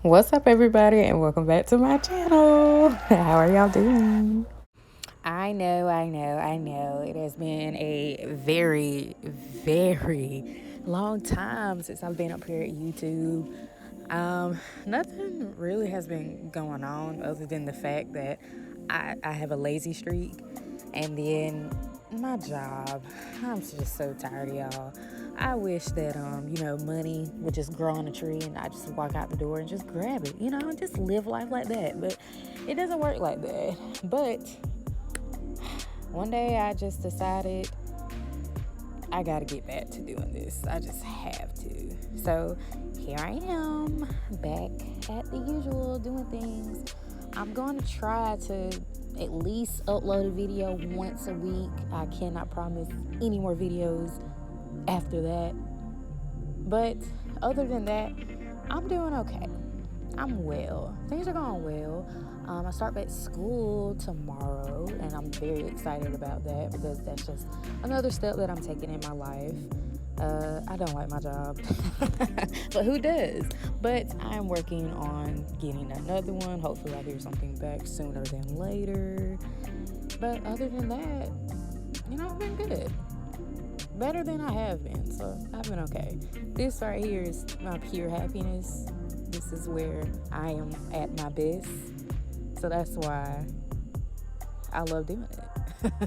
What's up, everybody, and welcome back to my channel. How are y'all doing? I know. It has been a very, very long time since I've been up here at YouTube. Nothing really has been going on other than the fact that I have a lazy streak, and then my job. I'm just so tired of y'all. I wish that money would just grow on a tree and I just walk out the door and just grab it, and just live life like that. But it doesn't work like that. But one day I just decided I gotta get back to doing this. I just have to. So here I am, back at the usual doing things. I'm going to try to at least upload a video once a week. I cannot promise any more videos after that. But other than that, I'm doing okay. I'm well. Things are going well. I start back school tomorrow, and I'm very excited about that because that's just another step that I'm taking in my life. I don't like my job, but who does? But I'm working on getting another one. Hopefully I hear something back sooner than later. But other than that, I've been good. Better than I have been, so I've been okay. This right here is my pure happiness. This is where I am at my best. So that's why I love doing it.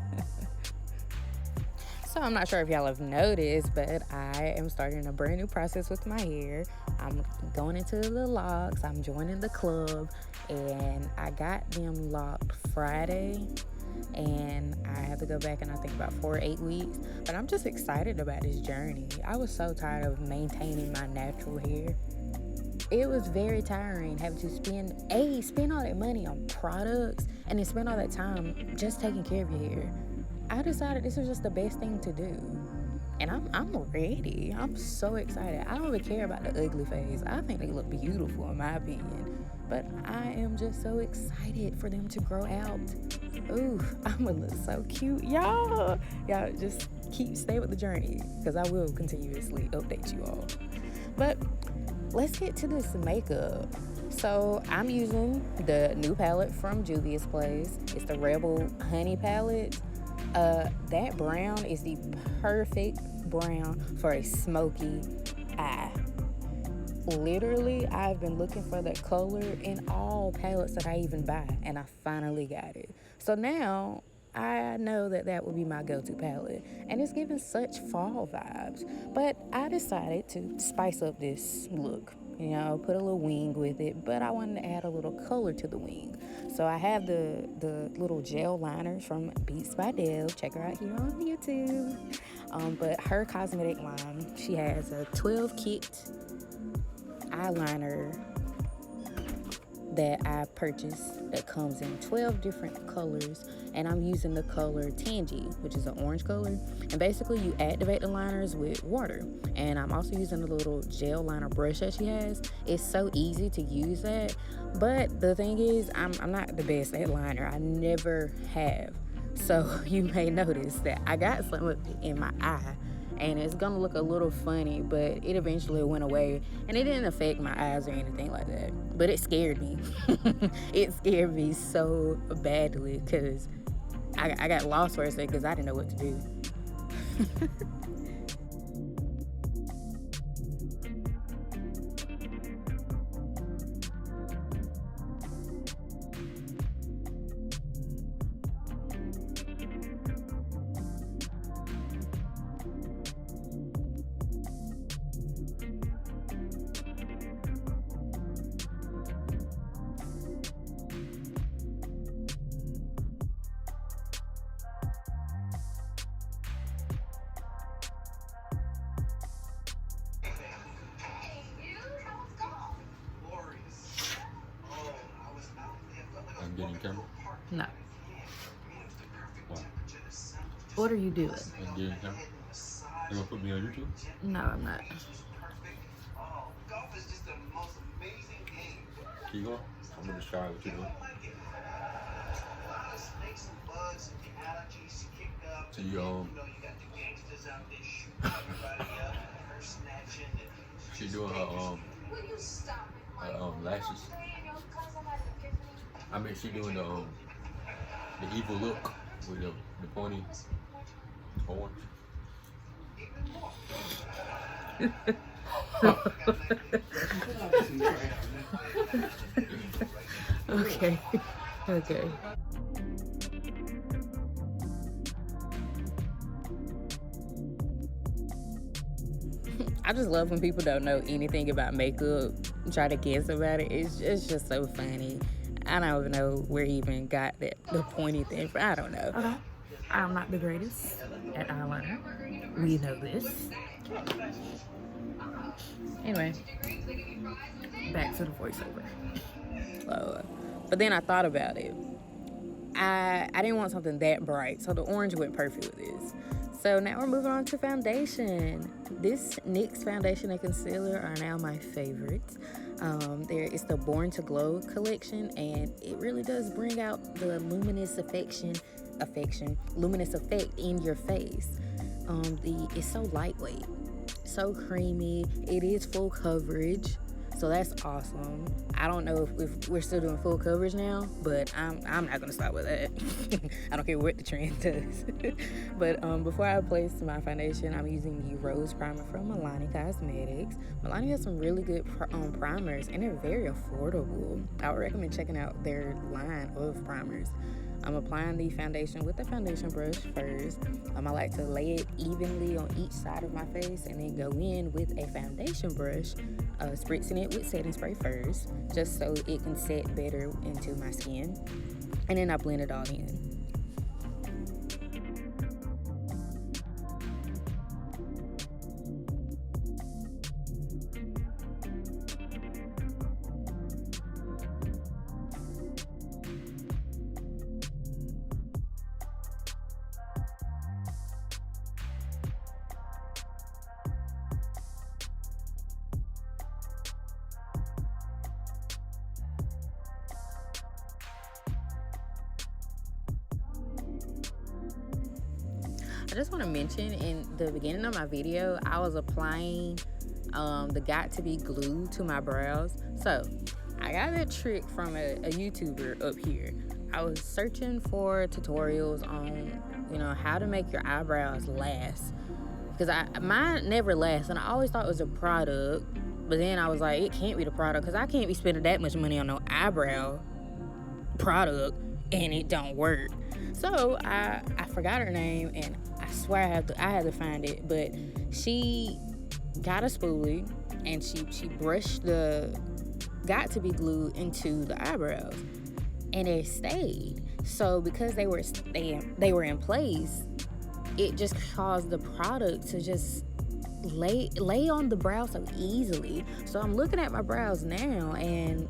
So I'm not sure if y'all have noticed, but I am starting a brand new process with my hair. I'm going into the locks. I'm joining the club, and I got them locked Friday, and I have to go back in I think about 4 or 8 weeks. But I'm just excited about this journey. I was so tired of maintaining my natural hair. It was very tiring having to spend all that money on products and then spend all that time just taking care of your hair. I decided this was just the best thing to do. And I'm ready. I'm so excited. I don't even care about the ugly phase. I think they look beautiful in my opinion. But I am just so excited for them to grow out. Ooh, I'm gonna look so cute. Y'all just stay with the journey because I will continuously update you all. But let's get to this makeup. So I'm using the new palette from Juvia's place. It's the Rebel Honey palette. That brown is the perfect brown for a smoky eye. Literally, I've been looking for that color in all palettes that I even buy, and I finally got it. So now I know that would be my go-to palette, and it's giving such fall vibes. But I decided to spice up this look, put a little wing with it, but I wanted to add a little color to the wing. So I have the little gel liners from Beats by Dell. Check her out here on YouTube. But her cosmetic line, she has a 12 kit eyeliner that I purchased that comes in 12 different colors, and I'm using the color Tangy, which is an orange color. And basically you activate the liners with water, and I'm also using the little gel liner brush that she has. It's so easy to use that, but the thing is I'm not the best at liner. I never have, so you may notice that I got some of it in my eye, and it's gonna look a little funny, but it eventually went away, and it didn't affect my eyes or anything like that. But it scared me. It scared me so badly because I got lost for a second because I didn't know what to do. I'm getting camera? No. Why? What are you doing? I'm getting camera? You gonna put me on YouTube? No, I'm not. Keep going. I'm gonna try what you're doing. So she doing her lashes. I mean, she doing the evil look with the pointy orange. Okay. Okay. I just love when people don't know anything about makeup, try to guess about it. It's just so funny. I don't even know where he even got the pointy thing from. I don't know. Okay. I'm not the greatest at eyeliner. We know this. Anyway, back to the voiceover. But then I thought about it. I didn't want something that bright, so the orange went perfect with this. So now we're moving on to foundation. This NYX foundation and concealer are now my favorites. It's the Born to Glow collection, and it really does bring out the luminous luminous effect in your face. It's so lightweight, so creamy. It is full coverage, so that's awesome. I don't know if we're still doing full coverage now, but I'm not gonna stop with that. I don't care what the trend does. But before I place my foundation, I'm using the Rose Primer from Milani Cosmetics. Milani has some really good primers, and they're very affordable. I would recommend checking out their line of primers. I'm applying the foundation with the foundation brush first. I like to lay it evenly on each side of my face and then go in with a foundation brush, spritzing it with setting spray first, just so it can set better into my skin. And then I blend it all in. I just want to mention, in the beginning of my video, I was applying the Got To Be glue to my brows. So I got that trick from a YouTuber up here. I was searching for tutorials on, how to make your eyebrows last, because mine never lasts, and I always thought it was a product. But then I was like, it can't be the product, because I can't be spending that much money on no eyebrow product and it don't work. So I forgot her name, and I swear I had to find it. But she got a spoolie and she brushed the Got To Be glue into the eyebrows, and it stayed. So because they were in place, it just caused the product to just lay on the brow so easily. So I'm looking at my brows now, and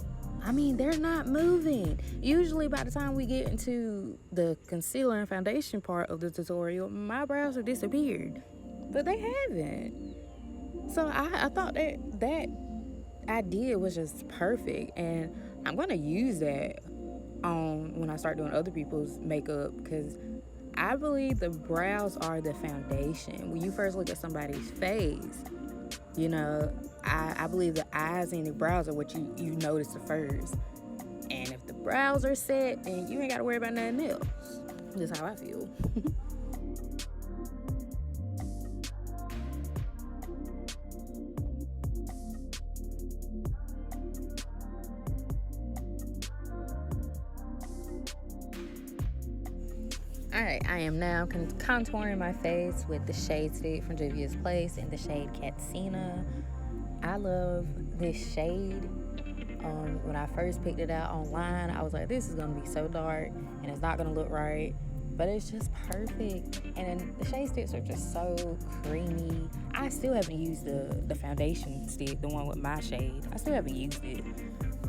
they're not moving. Usually by the time we get into the concealer and foundation part of the tutorial, my brows have disappeared, but they haven't. So I thought that idea was just perfect, and I'm gonna use that when I start doing other people's makeup, because I believe the brows are the foundation. When you first look at somebody's face, I believe the eyes and the brows are what you notice the first. And if the brows are set, then you ain't got to worry about nothing else. That's how I feel. Alright, I am now contouring my face with the Shade Stick from Juvia's Place in the shade Katsina. I love this shade. When I first picked it out online, I was like, this is going to be so dark and it's not going to look right. But it's just perfect. And the shade sticks are just so creamy. I still haven't used the foundation stick, the one with my shade. I still haven't used it.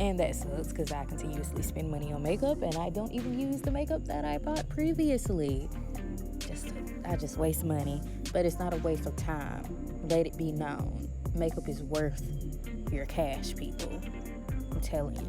And that sucks, because I continuously spend money on makeup and I don't even use the makeup that I bought previously. I just waste money. But it's not a waste of time. Let it be known. Makeup is worth your cash, people. I'm telling you.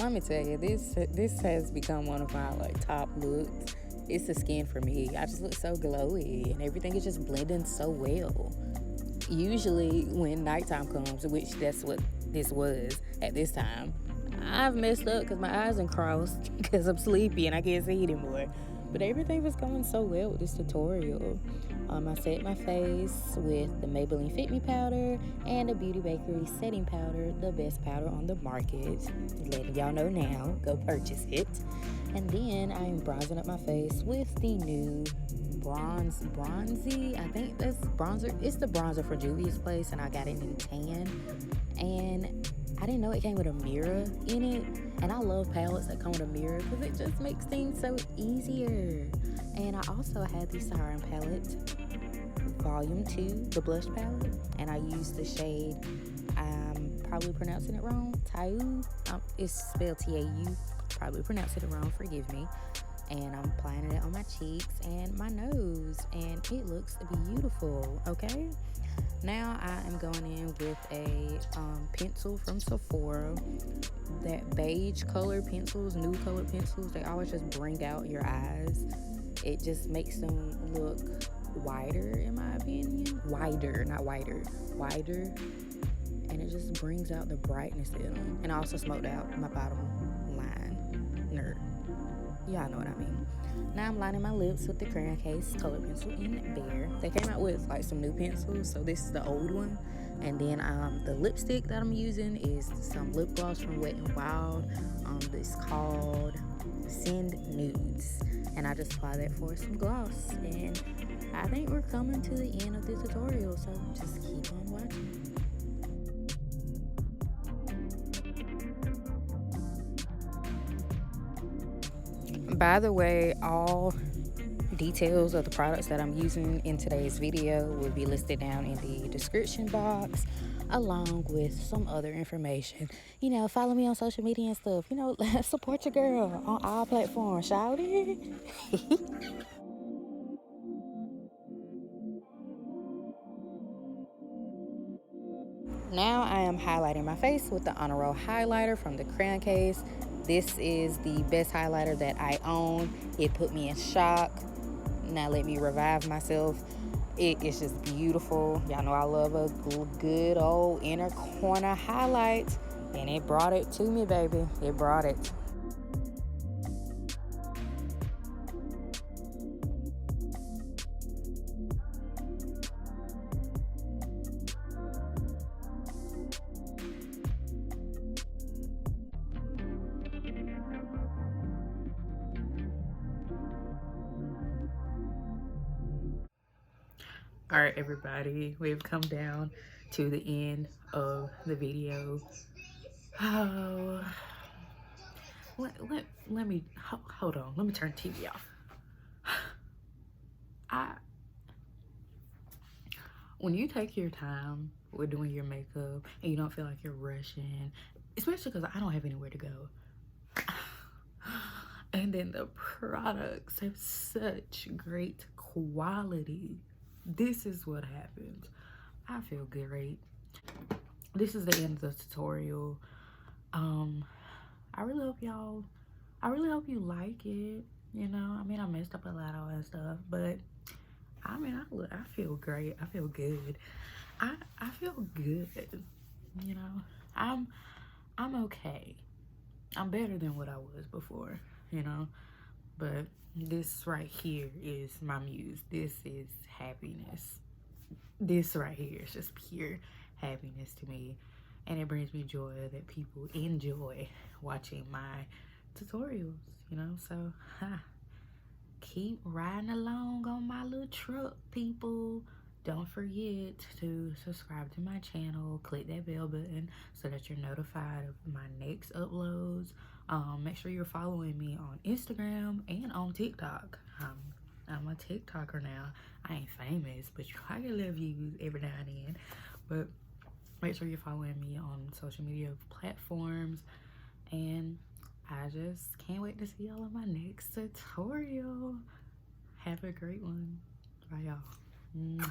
let me tell you, this has become one of my like top looks. It's the skin for me. I just look so glowy and everything is just blending so well. Usually when nighttime comes, which that's what this was at this time, I've messed up because my eyes are crossed because I'm sleepy and I can't see anymore. But everything was going so well with this tutorial. I set my face with the Maybelline Fit Me powder and the Beauty Bakery setting powder, the best powder on the market. Letting y'all know now, go purchase it. And then I am bronzing up my face with the new bronzy, I think that's bronzer. It's the bronzer for Juvia's Place, and I got it in tan. And I didn't know it came with a mirror in it, and I love palettes that come with a mirror because it just makes things so easier. And I also had the Siren palette, volume 2, the blush palette, and I used the shade, I'm probably pronouncing it wrong, Tau, it's spelled T-A-U, probably pronouncing it wrong, forgive me. And I'm applying it on my cheeks and my nose, and it looks beautiful. Okay, now I am going in with a pencil from Sephora. That beige color pencils, nude color pencils, they always just bring out your eyes. It just makes them look wider, in my opinion. Wider, not whiter, wider. And it just brings out the brightness in them. And I also smoked out my bottom line. Nerd. Y'all know what I mean. Now I'm lining my lips with the Crayon Case color pencil in Bear. They came out with like some new pencils, so this is the old one. And then the lipstick that I'm using is some lip gloss from Wet n Wild. It's called Send Nudes. And I just apply that for some gloss. And I think we're coming to the end of the tutorial, so just keep on watching. By the way, all details of the products that I'm using in today's video will be listed down in the description box, along with some other information. You know, follow me on social media and stuff. You know, support your girl on all platforms. Shout it. Now I am highlighting my face with the Honor Roll highlighter from the Crayon Case. This is the best highlighter that I own. It put me in shock. Now let me revive myself. It is just beautiful. Y'all know I love a good old inner corner highlight. And it brought it to me, baby. It brought it. All right, everybody, we've come down to the end of the video. Oh, let me hold on. Let me turn TV off. When you take your time with doing your makeup and you don't feel like you're rushing, especially because I don't have anywhere to go, and then the products have such great quality, this is what happens. I feel great. This is the end of the tutorial. I really hope you like it. You know, I mean, I messed up a lot of that stuff, but I mean, I feel great. I feel good. I feel good. You know, I'm okay. I'm better than what I was before, you know. But this right here is my muse. This is happiness. This right here is just pure happiness to me. And it brings me joy that people enjoy watching my tutorials, you know. So, keep riding along on my little truck, people. Don't forget to subscribe to my channel. Click that bell button so that you're notified of my next uploads. Make sure you're following me on Instagram and on TikTok. I'm a TikToker now. I ain't famous, but I get a little views every now and then. But make sure you're following me on social media platforms. And I just can't wait to see y'all in my next tutorial. Have a great one. Bye, y'all.